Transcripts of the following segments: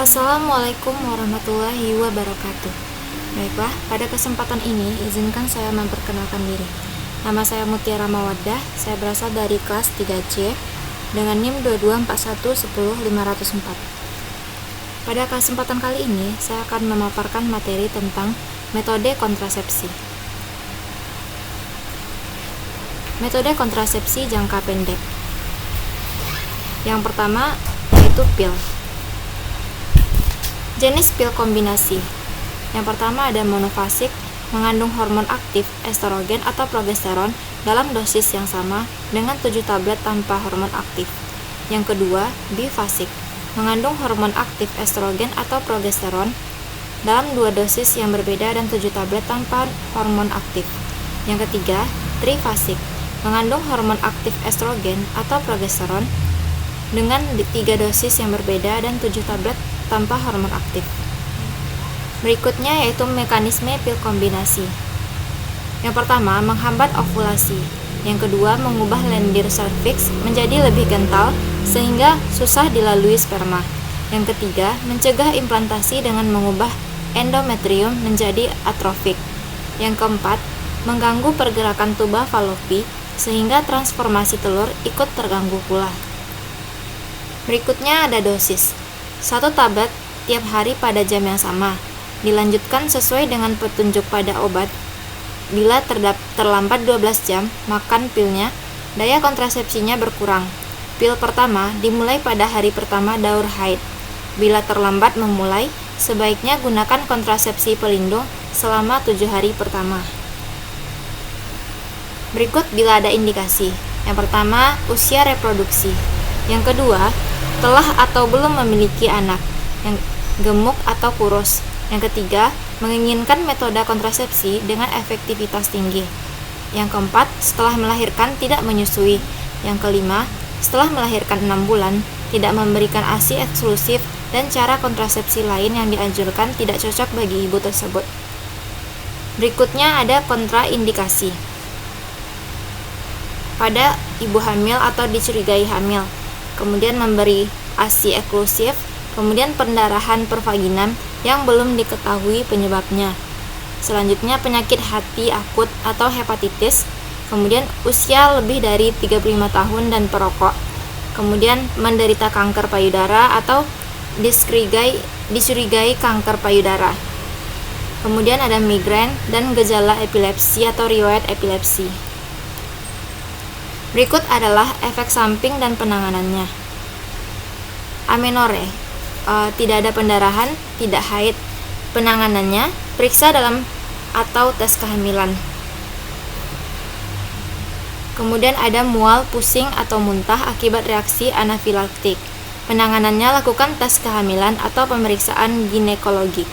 Assalamualaikum warahmatullahi wabarakatuh. Baiklah, pada kesempatan ini izinkan saya memperkenalkan diri. Nama saya Mutiara Mawaddah, saya berasal dari kelas 3C dengan NIM 224110504. Pada kesempatan kali ini, saya akan memaparkan materi tentang metode kontrasepsi. Metode kontrasepsi jangka pendek. Yang pertama yaitu pil. Jenis pil kombinasi. Yang pertama ada monofasik, mengandung hormon aktif estrogen atau progesteron dalam dosis yang sama dengan 7 tablet tanpa hormon aktif. Yang kedua, bifasik, mengandung hormon aktif estrogen atau progesteron dalam 2 dosis yang berbeda dan 7 tablet tanpa hormon aktif. Yang ketiga, trifasik, mengandung hormon aktif estrogen atau progesteron dengan 3 dosis yang berbeda dan 7 tablet tanpa hormon aktif. Berikutnya yaitu mekanisme pil kombinasi. Yang pertama, menghambat ovulasi. Yang kedua, mengubah lendir serviks menjadi lebih kental sehingga susah dilalui sperma. Yang ketiga, mencegah implantasi dengan mengubah endometrium menjadi atrofik. Yang keempat, mengganggu pergerakan tuba falopi sehingga transformasi telur ikut terganggu pula. Berikutnya ada dosis. 1 tablet tiap hari pada jam yang sama. Dilanjutkan sesuai dengan petunjuk pada obat. Bila terlambat 12 jam makan pilnya, daya kontrasepsinya berkurang. Pil pertama dimulai pada hari pertama daur haid. Bila terlambat memulai, sebaiknya gunakan kontrasepsi pelindung selama 7 hari pertama. Berikut bila ada indikasi. Yang pertama, usia reproduksi. Yang kedua, telah atau belum memiliki anak, yang gemuk atau kurus. Yang ketiga, menginginkan metode kontrasepsi dengan efektivitas tinggi. Yang keempat, setelah melahirkan tidak menyusui. Yang kelima, setelah melahirkan 6 bulan, tidak memberikan ASI eksklusif dan cara kontrasepsi lain yang dianjurkan tidak cocok bagi ibu tersebut. Berikutnya ada kontraindikasi. Pada ibu hamil atau dicurigai hamil, kemudian memberi ASI eksklusif, kemudian pendarahan pervaginam yang belum diketahui penyebabnya. Selanjutnya penyakit hati akut atau hepatitis, kemudian usia lebih dari 35 tahun dan perokok, kemudian menderita kanker payudara atau dicurigai kanker payudara. Kemudian ada migrain dan gejala epilepsi atau riwayat epilepsi. Berikut adalah efek samping dan penanganannya. Amenore, tidak ada pendarahan, tidak haid. Penanganannya, periksa dalam atau tes kehamilan. Kemudian ada mual, pusing, atau muntah akibat reaksi anafilaktik. Penanganannya, lakukan tes kehamilan atau pemeriksaan ginekologik.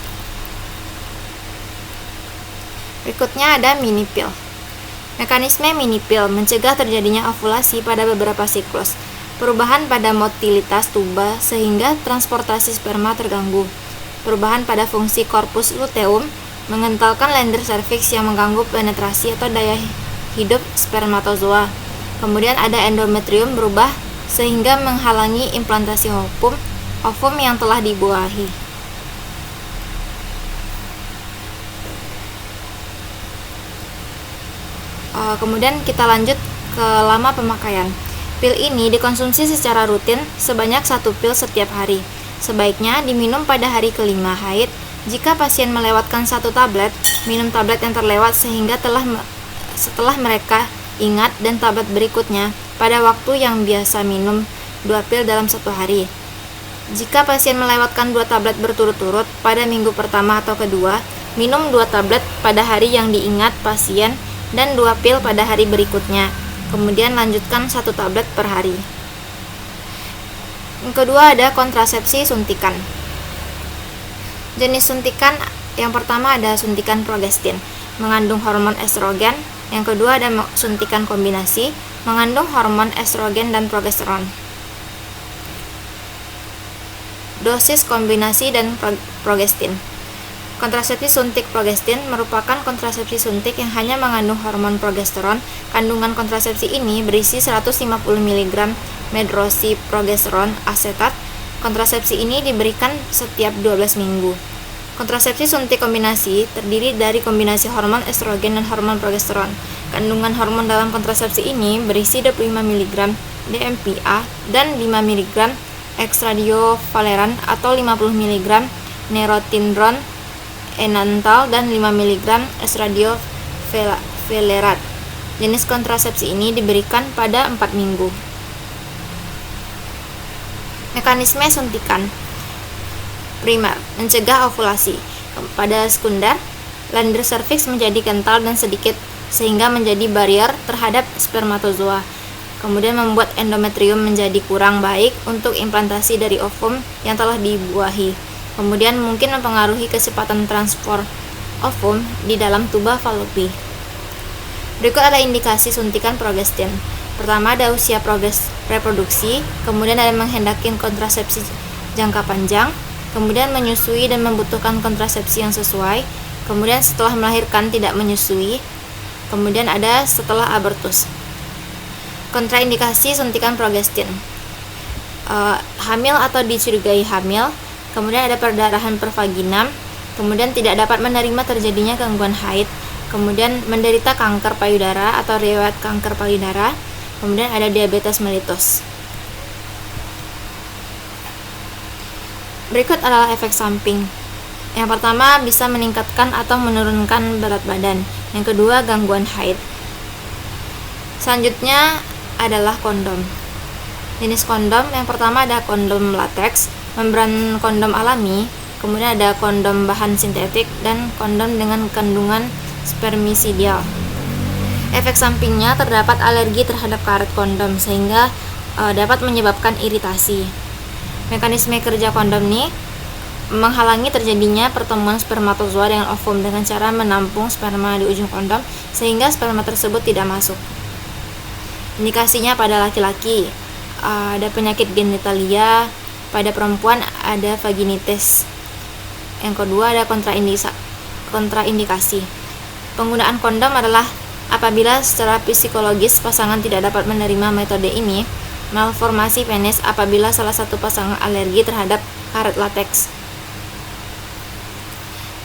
Berikutnya ada mini pil. Mekanisme mini pil mencegah terjadinya ovulasi pada beberapa siklus. Perubahan pada motilitas tuba sehingga transportasi sperma terganggu. Perubahan pada fungsi korpus luteum mengentalkan lendir serviks yang mengganggu penetrasi atau daya hidup spermatozoa. Kemudian ada endometrium berubah sehingga menghalangi implantasi ovum yang telah dibuahi. Kemudian kita lanjut ke lama pemakaian. Pil ini dikonsumsi secara rutin sebanyak 1 pil setiap hari. Sebaiknya diminum pada hari kelima haid. Jika pasien melewatkan 1 tablet, minum tablet yang terlewat sehingga setelah mereka ingat dan tablet berikutnya pada waktu yang biasa minum 2 pil dalam 1 hari. Jika pasien melewatkan 2 tablet berturut-turut pada minggu pertama atau kedua, minum 2 tablet pada hari yang diingat pasien dan 2 pil pada hari berikutnya. Kemudian lanjutkan 1 tablet per hari. Yang kedua ada kontrasepsi suntikan. Jenis suntikan yang pertama ada suntikan progestin, mengandung hormon estrogen. Yang kedua ada suntikan kombinasi, mengandung hormon estrogen dan progesteron. Dosis kombinasi dan progestin. Kontrasepsi suntik progestin merupakan kontrasepsi suntik yang hanya mengandung hormon progesteron. Kandungan kontrasepsi ini berisi 150 mg medroksiprogesteron asetat Kontrasepsi ini diberikan setiap 12 minggu. Kontrasepsi suntik kombinasi terdiri dari kombinasi hormon estrogen dan hormon progesteron. Kandungan hormon dalam kontrasepsi ini berisi 25 mg DMPA dan 5 mg estradiovaleran atau 50 mg nerotindron enantal dan 5 mg estradiovalerat. Jenis kontrasepsi ini diberikan pada 4 minggu. Mekanisme suntikan. Primer, mencegah ovulasi. Pada sekunder, lander serviks menjadi kental dan sedikit sehingga menjadi barrier terhadap spermatozoa. Kemudian membuat endometrium menjadi kurang baik untuk implantasi dari ovum yang telah dibuahi. Kemudian mungkin mempengaruhi kecepatan transfer ovum di dalam tuba Fallopi. Berikut ada indikasi suntikan progestin. Pertama, ada usia reproduksi, kemudian ada menghendaki kontrasepsi jangka panjang, kemudian menyusui dan membutuhkan kontrasepsi yang sesuai, kemudian setelah melahirkan tidak menyusui, kemudian ada setelah abortus. Kontraindikasi suntikan progestin. Hamil atau dicurigai hamil, kemudian ada perdarahan per vaginam, kemudian tidak dapat menerima terjadinya gangguan haid, kemudian menderita kanker payudara atau riwayat kanker payudara, kemudian ada diabetes mellitus. Berikut adalah efek samping. Yang pertama, bisa meningkatkan atau menurunkan berat badan. Yang kedua, gangguan haid. Selanjutnya adalah kondom. Jenis kondom, yang pertama ada kondom latex, membran kondom alami, kemudian ada kondom bahan sintetik, dan kondom dengan kandungan spermisidial. Efek sampingnya terdapat alergi terhadap karet kondom sehingga dapat menyebabkan iritasi. Mekanisme kerja kondom ini menghalangi terjadinya pertemuan spermatozoa dengan ovum dengan cara menampung sperma di ujung kondom sehingga sperma tersebut tidak masuk. Indikasinya pada laki-laki ada penyakit genitalia, pada perempuan ada vaginitis. Yang kedua ada kontraindikasi. Penggunaan kondom adalah apabila secara psikologis pasangan tidak dapat menerima metode ini, malformasi penis apabila salah satu pasangan alergi terhadap karet latex.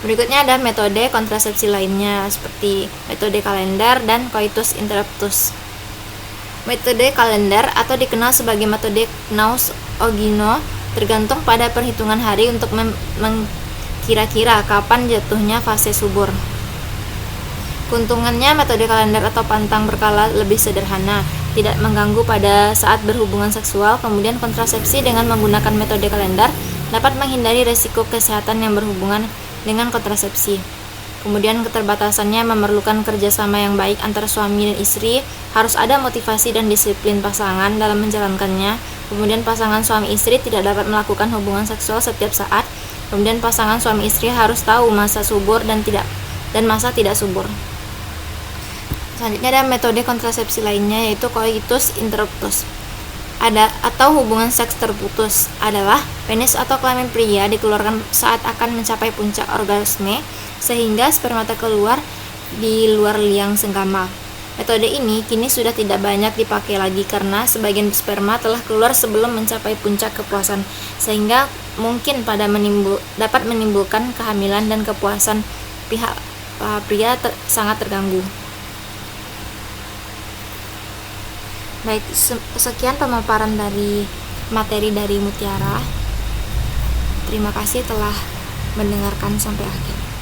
Berikutnya ada metode kontrasepsi lainnya seperti metode kalender dan coitus interruptus. Metode kalender atau dikenal sebagai metode Knaus-Ogino tergantung pada perhitungan hari untuk mengkira-kira kapan jatuhnya fase subur. Keuntungannya metode kalender atau pantang berkala lebih sederhana, tidak mengganggu pada saat berhubungan seksual. Kemudian kontrasepsi dengan menggunakan metode kalender dapat menghindari risiko kesehatan yang berhubungan dengan kontrasepsi. Kemudian keterbatasannya memerlukan kerjasama yang baik antara suami dan istri, harus ada motivasi dan disiplin pasangan dalam menjalankannya. Kemudian pasangan suami istri tidak dapat melakukan hubungan seksual setiap saat. Kemudian pasangan suami istri harus tahu masa subur dan masa tidak subur. Selanjutnya ada metode kontrasepsi lainnya yaitu coitus interruptus. Atau hubungan seks terputus adalah penis atau kelamin pria dikeluarkan saat akan mencapai puncak orgasme sehingga spermata keluar di luar liang senggama. Metode ini kini sudah tidak banyak dipakai lagi karena sebagian sperma telah keluar sebelum mencapai puncak kepuasan sehingga mungkin dapat menimbulkan kehamilan dan kepuasan pihak pria sangat terganggu. Baik, sekian pemaparan dari materi dari Mutiara. Terima kasih telah mendengarkan sampai akhir.